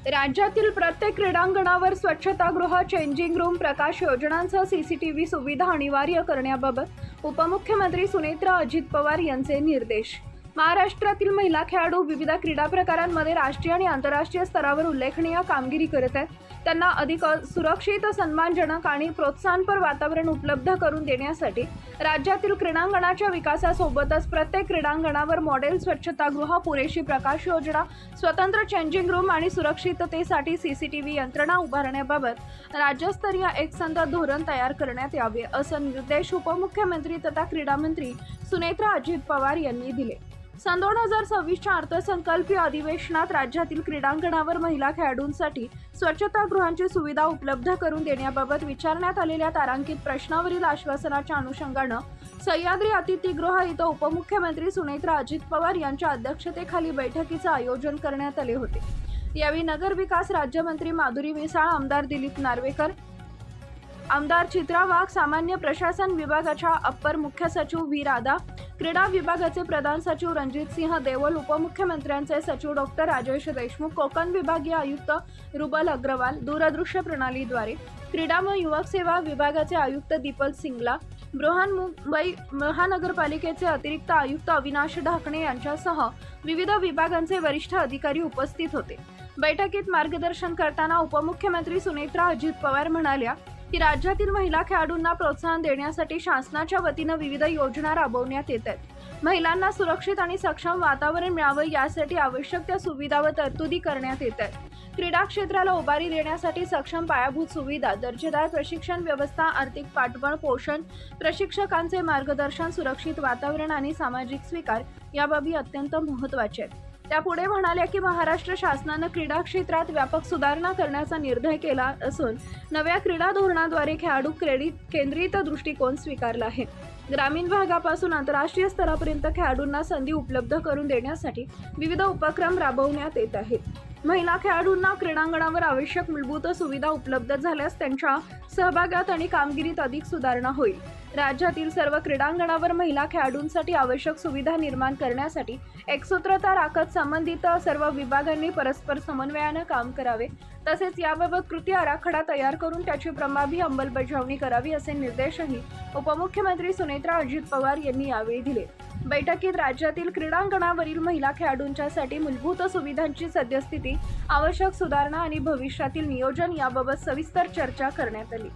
राज्यातील प्रत्येक क्रीडांगणावर स्वच्छतागृह, चेंजिंग रूम, प्रकाश योजनांसह सीसीटीव्ही सुविधा अनिवार्य करण्याबाबत उपमुख्यमंत्री सुनेत्रा अजित पवार यांचे निर्देश. महाराष्ट्रातील महिला खेळाडू विविध क्रीडा प्रकारांमध्ये राष्ट्रीय आणि आंतरराष्ट्रीय स्तरावर उल्लेखनीय कामगिरी करत आहेत. त्यांना अधिक सुरक्षित, सन्मानजनक आणि प्रोत्साहनपर वातावरण उपलब्ध करून देण्यासाठी राज्यातील क्रीडांगणाच्या विकासासोबतच प्रत्येक क्रीडांगणावर मॉडेल स्वच्छतागृह, पुरेशी प्रकाश योजना, स्वतंत्र चेंजिंग रूम आणि सुरक्षिततेसाठी सीसीटीव्ही यंत्रणा उभारण्याबाबत राज्यस्तरीय एकसंध धोरण तयार करण्यात यावे, असे निर्देश उपमुख्यमंत्री तथा क्रीडा मंत्री सुनेत्रा अजित पवार यांनी दिले. सन 2026च्या अर्थसंकल्पीय अधिवेशनात राज्यातील क्रीडांगणावर महिला खेळाडूंसाठी स्वच्छतागृहांची सुविधा उपलब्ध करून देण्याबाबत विचारण्यात आलेल्या तारांकित प्रश्नावरील आश्वासनाच्या अनुषंगानं सह्याद्री अतिथीगृह इथं उपमुख्यमंत्री सुनेत्रा अजित पवार यांच्या अध्यक्षतेखाली बैठकीचं आयोजन करण्यात आले होते. यावेळी नगरविकास राज्यमंत्री माधुरी मिसाळ, आमदार दिलीप नार्वेकर, आमदार चित्रा वाघ, सामान्य प्रशासन विभागाच्या अप्पर मुख्य सचिव व्ही राधा, क्रीडा विभागाचे प्रधान सचिव रणजित सिंह देवल, उपमुख्यमंत्र्यांचे सचिव डॉक्टर राजेश देशमुख, कोकण विभागीय आयुक्त रुबल अग्रवाल, दूरदृश्य प्रणालीद्वारे क्रीडा व युवक सेवा विभागाचे आयुक्त दीपक सिंगला, बृहन्मुंबई महानगरपालिकेचे अतिरिक्त आयुक्त अविनाश ढाकणे यांच्यासह विविध विभागांचे वरिष्ठ अधिकारी उपस्थित होते. बैठकीत मार्गदर्शन करताना उपमुख्यमंत्री सुनेत्रा अजित पवार म्हणाल्या की राज्यातील महिला खेळाडूंना प्रोत्साहन देण्यासाठी शासनाच्या वतीनं विविध योजना राबवण्यात येत आहेत. महिलांना सुरक्षित आणि सक्षम वातावरण मिळावं यासाठी आवश्यक त्या सुविधा व तरतुदी करण्यात येत आहेत. क्रीडा क्षेत्राला उभारी देण्यासाठी सक्षम पायाभूत सुविधा, दर्जेदार प्रशिक्षण व्यवस्था, आर्थिक पाठबळ, पोषण, प्रशिक्षकांचे मार्गदर्शन, सुरक्षित वातावरण आणि सामाजिक स्वीकार या बाबी अत्यंत महत्त्वाच्या आहेत. त्या पुढे म्हणाल्या की महाराष्ट्र शासनानं क्रीडा क्षेत्रात व्यापक सुधारणा करण्याचा निर्णय केला असून नव्या क्रीडा धोरणाद्वारे खेळाडू केंद्रित दृष्टिकोन स्वीकारला आहे. ग्रामीण भागापासून आंतरराष्ट्रीय स्तरापर्यंत खेळाडूंना संधी उपलब्ध करून देण्यासाठी विविध उपक्रम राबवण्यात येत आहेत. महिला खेळाडूंना क्रीडांगणावर आवश्यक मूलभूत सुविधा उपलब्ध झाल्यास त्यांच्या सहभागात आणि कामगिरीत अधिक सुधारणा होईल. राज्यातील सर्व क्रीडांगणावर महिला खेळाडूंसाठी आवश्यक सुविधा निर्माण करण्यासाठी एकसूत्रता राखत संबंधित सर्व विभागांनी परस्पर समन्वयानं काम करावे, तसेच याबाबत कृती आराखडा तयार करून त्याची प्रभावी अंमलबजावणी करावी, असे निर्देशही उपमुख्यमंत्री सुनेत्रा अजित पवार यांनी यावेळी दिले. बैठकीत राज्यातील क्रीडांगणावरील महिला खेळाडूंच्यासाठी मूलभूत सुविधांची सद्यस्थिती, आवश्यक सुधारणा आणि भविष्यातील नियोजन याबाबत सविस्तर चर्चा करण्यात आली.